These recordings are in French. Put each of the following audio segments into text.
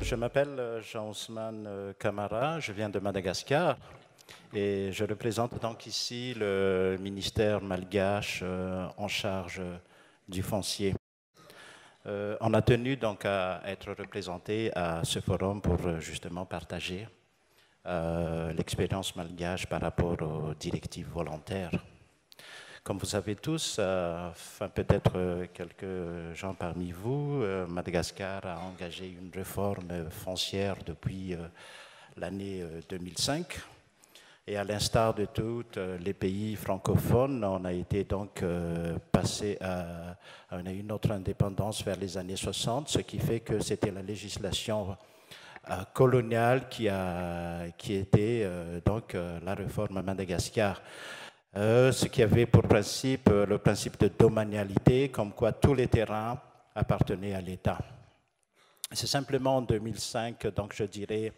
Je m'appelle Jean-Ousmane Camara, je viens de Madagascar et je représente donc ici le ministère malgache en charge du foncier. On a tenu donc à être représenté à ce forum pour justement partager l'expérience malgache par rapport aux directives volontaires. Comme vous savez tous, enfin peut-être quelques gens parmi vous, Madagascar a engagé une réforme foncière depuis l'année 2005. Et à l'instar de tous les pays francophones, on a été donc passé à une autre indépendance vers les années 60, ce qui fait que c'était la législation coloniale qui était donc la réforme à Madagascar. Ce qui avait pour principe le principe de domanialité, comme quoi tous les terrains appartenaient à l'État. C'est simplement en 2005, donc je dirais,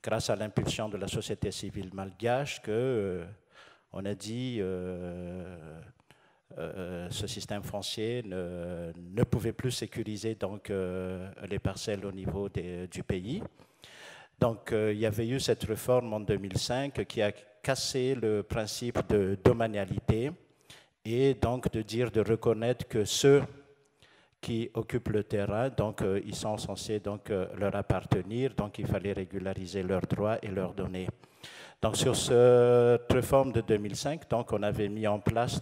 grâce à l'impulsion de la société civile malgache, qu'on a dit ce système foncier ne pouvait plus sécuriser donc, les parcelles au niveau du pays. Donc il y avait eu cette réforme en 2005 qui a cassé le principe de domanialité et donc de reconnaître que ceux qui occupent le terrain, donc ils sont censés donc leur appartenir, donc il fallait régulariser leurs droits et leur donner. Donc sur cette réforme de 2005, donc on avait mis en place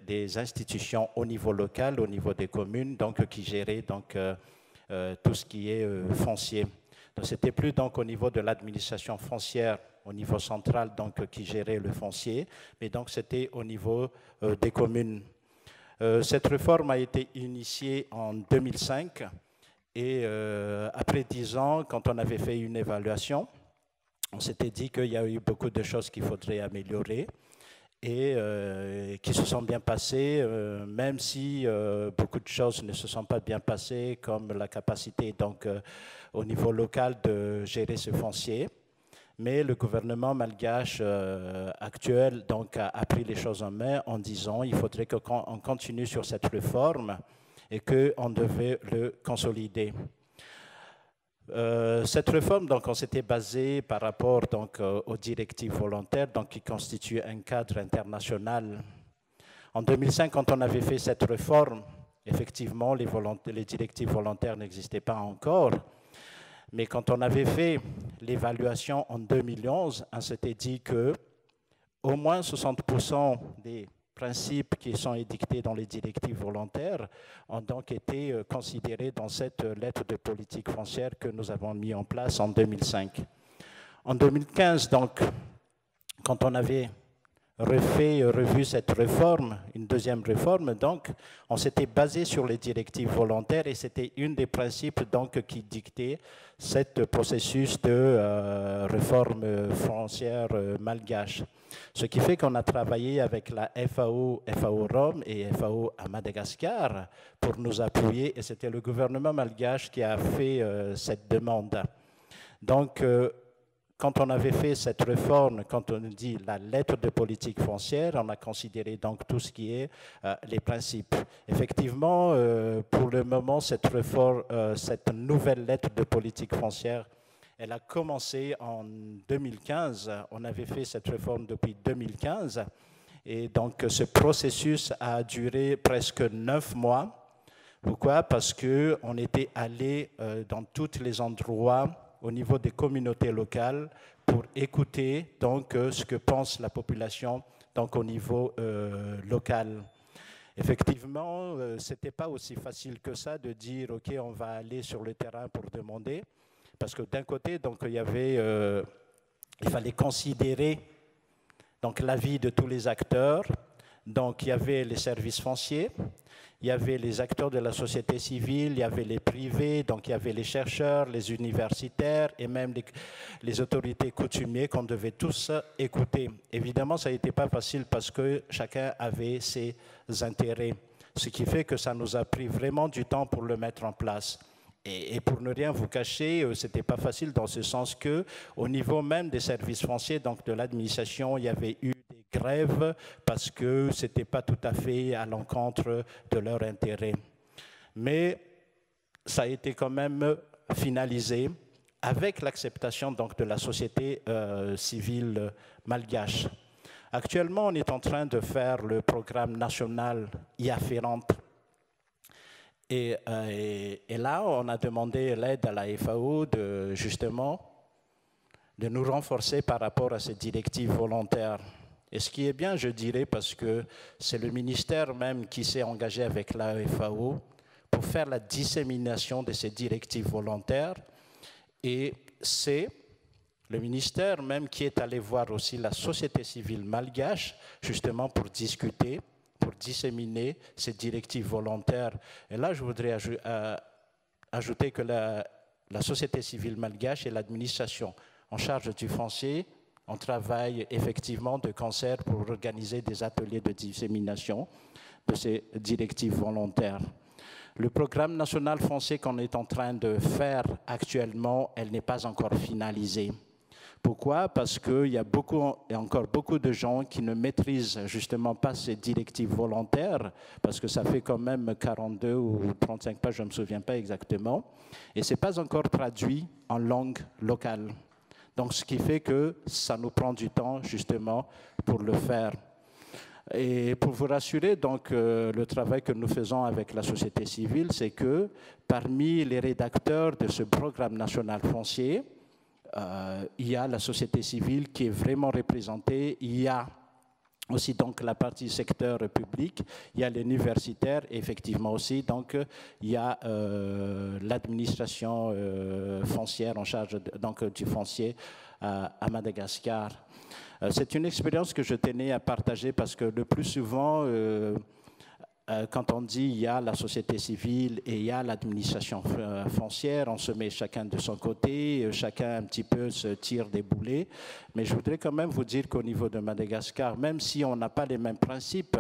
des institutions au niveau local, au niveau des communes, donc qui géraient donc tout ce qui est foncier. Donc c'était plus donc au niveau de l'administration foncière, au niveau central donc qui gérait le foncier, mais donc c'était au niveau des communes. Cette réforme a été initiée en 2005 et après 10 ans, quand on avait fait une évaluation, on s'était dit qu'il y a eu beaucoup de choses qu'il faudrait améliorer et qui se sont bien passées, même si beaucoup de choses ne se sont pas bien passées, comme la capacité donc, au niveau local de gérer ce foncier. Mais le gouvernement malgache actuel donc, a pris les choses en main en disant qu'il faudrait qu'on continue sur cette réforme et qu'on devait le consolider. Cette réforme, donc, on s'était basé par rapport donc, aux directives volontaires donc, qui constituent un cadre international. En 2005, quand on avait fait cette réforme, effectivement, les directives volontaires n'existaient pas encore. Mais quand on avait fait l'évaluation en 2011, on s'était dit que au moins 60% des principes qui sont édictés dans les directives volontaires ont donc été considérés dans cette lettre de politique foncière que nous avons mis en place en 2005. En 2015, donc, quand on avait revu cette réforme, une deuxième réforme, donc, on s'était basé sur les directives volontaires et c'était un des principes donc, qui dictait ce processus de réforme foncière malgache. Ce qui fait qu'on a travaillé avec la FAO, FAO Rome et FAO à Madagascar pour nous appuyer et c'était le gouvernement malgache qui a fait cette demande. Donc, quand on avait fait cette réforme, quand on dit la lettre de politique foncière, on a considéré donc tout ce qui est les principes. Effectivement, pour le moment, cette nouvelle lettre de politique foncière, elle a commencé en 2015. On avait fait cette réforme depuis 2015. Et donc, ce processus a duré presque 9 mois. Pourquoi? Parce qu'on était allé dans tous les endroits au niveau des communautés locales pour écouter donc, ce que pense la population donc, au niveau local. Effectivement, ce n'était pas aussi facile que ça de dire « OK, on va aller sur le terrain pour demander », parce que d'un côté, donc, il fallait considérer l'avis de tous les acteurs. Donc, il y avait les services fonciers, il y avait les acteurs de la société civile, il y avait les privés, donc il y avait les chercheurs, les universitaires et même les autorités coutumières qu'on devait tous écouter. Évidemment, ça n'était pas facile parce que chacun avait ses intérêts, ce qui fait que ça nous a pris vraiment du temps pour le mettre en place. Et pour ne rien vous cacher, ce n'était pas facile dans ce sens qu'au niveau même des services fonciers, donc de l'administration, il y avait eu des grèves parce que ce n'était pas tout à fait à l'encontre de leur intérêt. Mais ça a été quand même finalisé avec l'acceptation donc de la société civile malgache. Actuellement, on est en train de faire le programme national y afférente. Et là, on a demandé l'aide à la FAO de nous renforcer par rapport à ces directives volontaires. Et ce qui est bien, je dirais, parce que c'est le ministère même qui s'est engagé avec la FAO pour faire la dissémination de ces directives volontaires. Et c'est le ministère même qui est allé voir aussi la société civile malgache, justement pour discuter, pour disséminer ces directives volontaires. Et là, je voudrais ajouter que la société civile malgache et l'administration en charge du foncier, on travaille effectivement de concert pour organiser des ateliers de dissémination de ces directives volontaires. Le programme national foncier qu'on est en train de faire actuellement, elle n'est pas encore finalisée. Pourquoi? Parce qu'il y a encore beaucoup de gens qui ne maîtrisent justement pas ces directives volontaires, parce que ça fait quand même 42 ou 35 pages, je ne me souviens pas exactement, et ce n'est pas encore traduit en langue locale. Donc, ce qui fait que ça nous prend du temps, justement, pour le faire. Et pour vous rassurer, donc, le travail que nous faisons avec la société civile, c'est que parmi les rédacteurs de ce programme national foncier, il y a la société civile qui est vraiment représentée, il y a aussi donc la partie secteur public, il y a l'universitaire, effectivement aussi, donc il y a l'administration foncière en charge donc, du foncier à Madagascar. C'est une expérience que je tenais à partager parce que le plus souvent, quand on dit il y a la société civile et il y a l'administration foncière, on se met chacun de son côté, chacun un petit peu se tire des boulets. Mais je voudrais quand même vous dire qu'au niveau de Madagascar, même si on n'a pas les mêmes principes,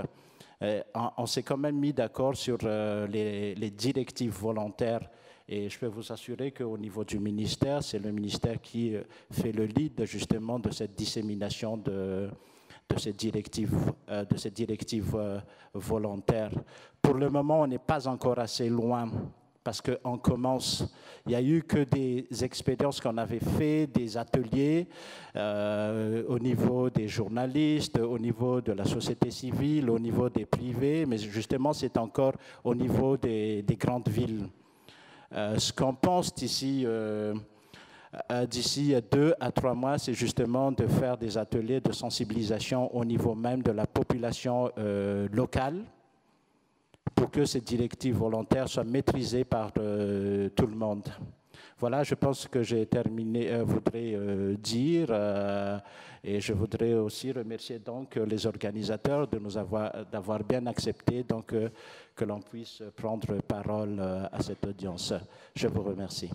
on s'est quand même mis d'accord sur les directives volontaires. Et je peux vous assurer qu'au niveau du ministère, c'est le ministère qui fait le lead justement de cette dissémination de ces directives volontaires. Pour le moment, on n'est pas encore assez loin parce qu'on commence. Il n'y a eu que des expériences qu'on avait fait, des ateliers au niveau des journalistes, au niveau de la société civile, au niveau des privés, mais justement, c'est encore au niveau des grandes villes. Ce qu'on pense d'ici 2 à 3 mois, c'est justement de faire des ateliers de sensibilisation au niveau même de la population locale pour que ces directives volontaires soient maîtrisées par tout le monde. Voilà, je pense que j'ai terminé, voudrais dire, et je voudrais aussi remercier donc les organisateurs d'avoir bien accepté donc, que l'on puisse prendre parole à cette audience. Je vous remercie.